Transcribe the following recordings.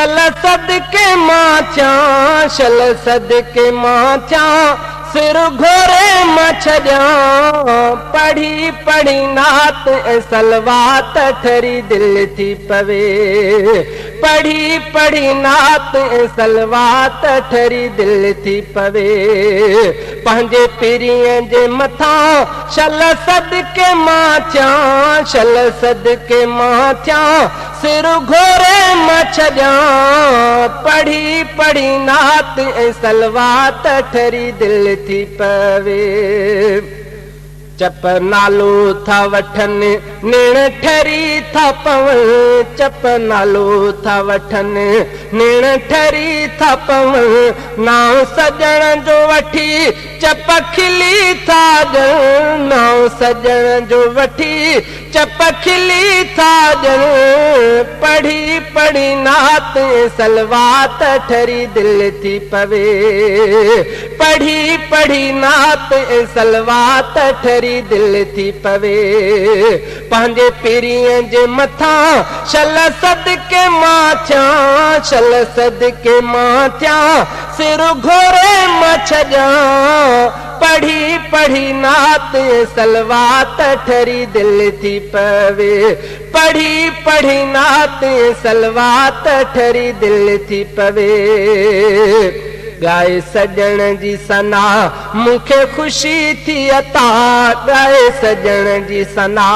शल सदके मां थियां, शल सदके मां थियां, सिर घोरे मां छॾियां। पढ़ी पढ़ी नात ऐं सलवात ठरी दिल थी पवे, पढ़ी पढ़ी नात ऐं सलवात ठरी दिल थी पवे। पंहिंजे पीरीअ जे मथां शल सदके मां थियां, शल सदके मां थियां, सिर घोरे मां छॾियां। पढ़ी पढ़ी नात ऐं सलवात ठरी दिल थी पवे। चप नालो था वठनि निण ठरी था पवन, चप नालो था वठनि निण ठरी था पवन। नाव सजण जो वठी चप खिली था ॼण, नाव सजण जो वठी चप खिली था ॼण। पढ़ी पढ़ी नात सलवात ठरी दिल थी पवे, पढ़ी पढ़ी नात सलवात ठरी दिल थी पवे। पंहिंजे पीरीअ जे मथां शल सदके मां थियां, शल सदके मां थियां, सिर घोरे मां छॾियां। पढ़ी पढ़ी नात सलवात ठरी दिल थी पवे, पढ़ी पढ़ी नात सलवात ठरी दिल थी पवे। गाए सजण जी सना मूंखे ख़ुशी थी अता, गाए सजण जी सना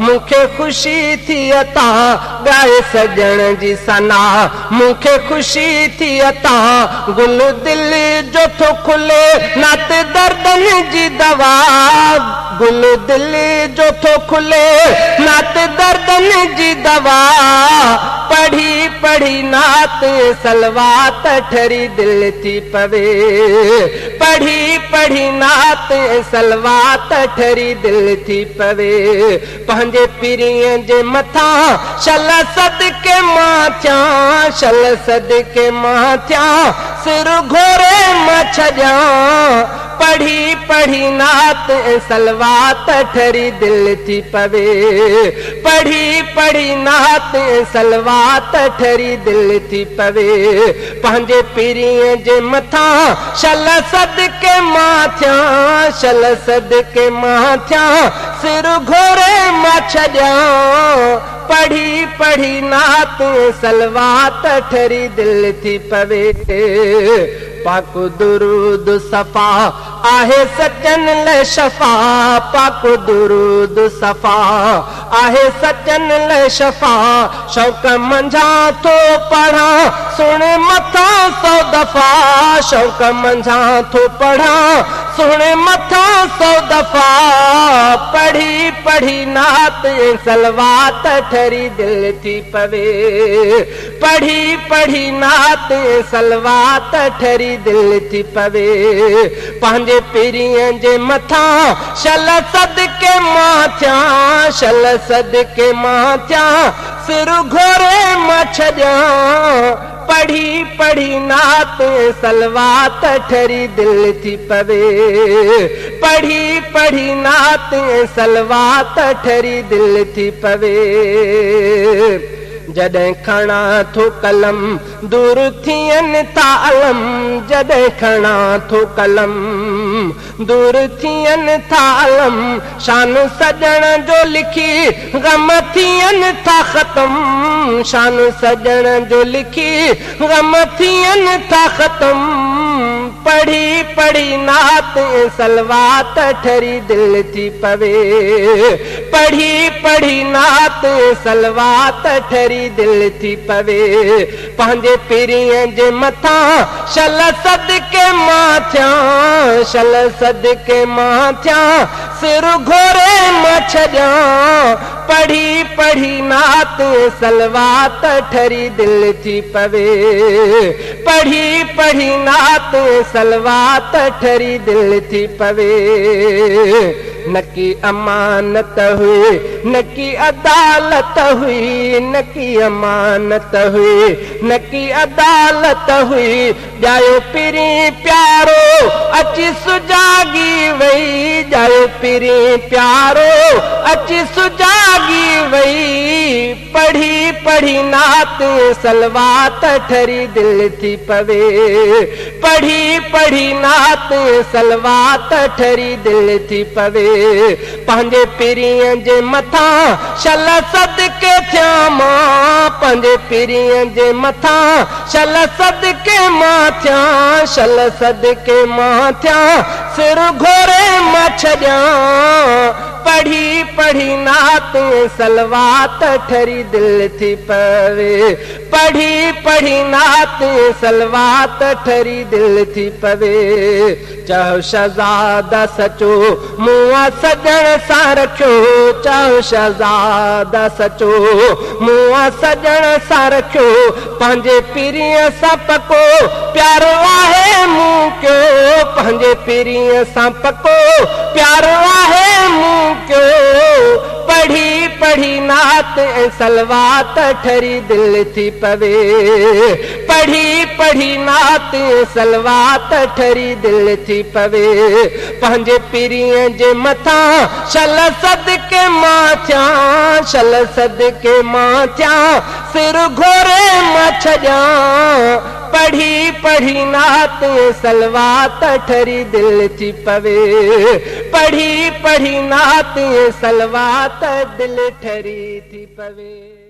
मूंखे ख़ुशी थी अता, गाए सजण जी सना मूंखे ख़ुशी थी अता। गुल दिल जो थो खुले नात दर्दनि जी दवा, गुल दिल जो थो खुले नात दर्दनि जी दवा। पढ़ी पढ़ी नात सलवात ठरी दिल थी पवे, पढ़ी पढ़ी नात सलवात ठरी दिल थी पवे। पंहिंजे पीरीअ जे मथां शल सदके मां थियां, शल सदके मां थियां, सिर घोरे मां छॾियां। पढ़ी पढ़ी नात सलवात ठरी दिल थी पवे, पढ़ी पढ़ी नात सलवात ठरी दिल थी पवे। पंहिंजे पीरीअ जे मथां शल सदके मां थियां, शल सदके मां थियां, सिर घोरे मां छॾियां। पढ़ी पढ़ी नात सलवात ठरी दिल थी पवे। पाक दुरूद सफ़ा आहे सचन ले शफ़ा, पाक दुरूद सफ़ा आहे सचन ले शफ़ा। शौक़ मंझा थो पढ़ा सुण मथां 100 दफ़ा, शौक़ मंझा थो पढ़ा सुण मथां 100 दफ़ा। पढ़ी पढ़ी नात सलवात ठरी दिल थी पवे, पढ़ी पढ़ी नात सलवात ठरी दिल थी पवे। पंहिंजे पीरीअ जे मथां शल सदके मां थियां, शल सदके मां थियां, सिर घोरे मां छॾियां। पढ़ी पढ़ी नात सलवात ठरी दिल थी पवे, पढ़ी पढ़ी नात सलवात ठरी दिल थी पवे। जॾहिं खणा थो कलम दूर थियनि था अलम, जॾहिं खणा थो कलम दूर थियनि था अलम। शान सजण जो लिखी ग़म थियनि था ख़तम, शान सजण जो लिखी ग़म थियनि था ख़तम। पढ़ी पढ़ी नात सलवात ठरी दिल थी पवे, पढ़ी पढ़ी नात सलवात ठरी दिल थी पवे। पंहिंजे पीरीअ जे मथां शल सदके मां थियां, शल सदके मां थियां, सिर घोरे मां छॾियां। पढ़ी पढ़ी नात सलवात ठरी दिल थी पवे, पढ़ी पढ़ी नात सलवात ठरी दिल थी पवे। नकी अमानत हुई न की अदालत हुई न की अमानत हुई न की अदालत हुई जायो पिरी प्यारो अची सुजागी वई जायो पिरी प्यारो अची सुजागी वई पढ़ी पढ़ी नात सलवात ठरी दिल थी पवे पढ़ी पढ़ी नात सलवात ठरी दिल थी पवे पंहिंजे पिरीअ जे मथां शल सदके थिया मां पंहिंजे पिरीअ जे मथां शल सदके मां थिया शल सदके मां थिया सिर घोरे मां छॾियां पढ़ी पढ़ी नात सलवात ठरी दिल थी पवे पढ़ी पढ़ी नात सलवात ठरी दिल थी पवे चाहो शहज़ादा सचो मुआ सजण सां रखियो चाहो शहज़ादा सचो मुआ सजण सां रखियो पंहिंजे पिरीअ सां पको प्यारो आहे मूं कयो पंहिंजे पिरीअ सां पको प्यारो आहे मूं कयो पढ़ी पढ़ी नात सलवात ठरी दिल थी पवे पढ़ी पढ़ी नात सलवात ठरी दिल थी पवे पंहिंजे पिरीअ जे मथां शल सदके मां थिया शल सदके मां थिया सिर घोरे मां छॾियां पढ़ी पढ़ी नात सलवात ठरी दिल थी पवे पढ़ी पढ़ी नात सलवात दिल ठरी थी पवे।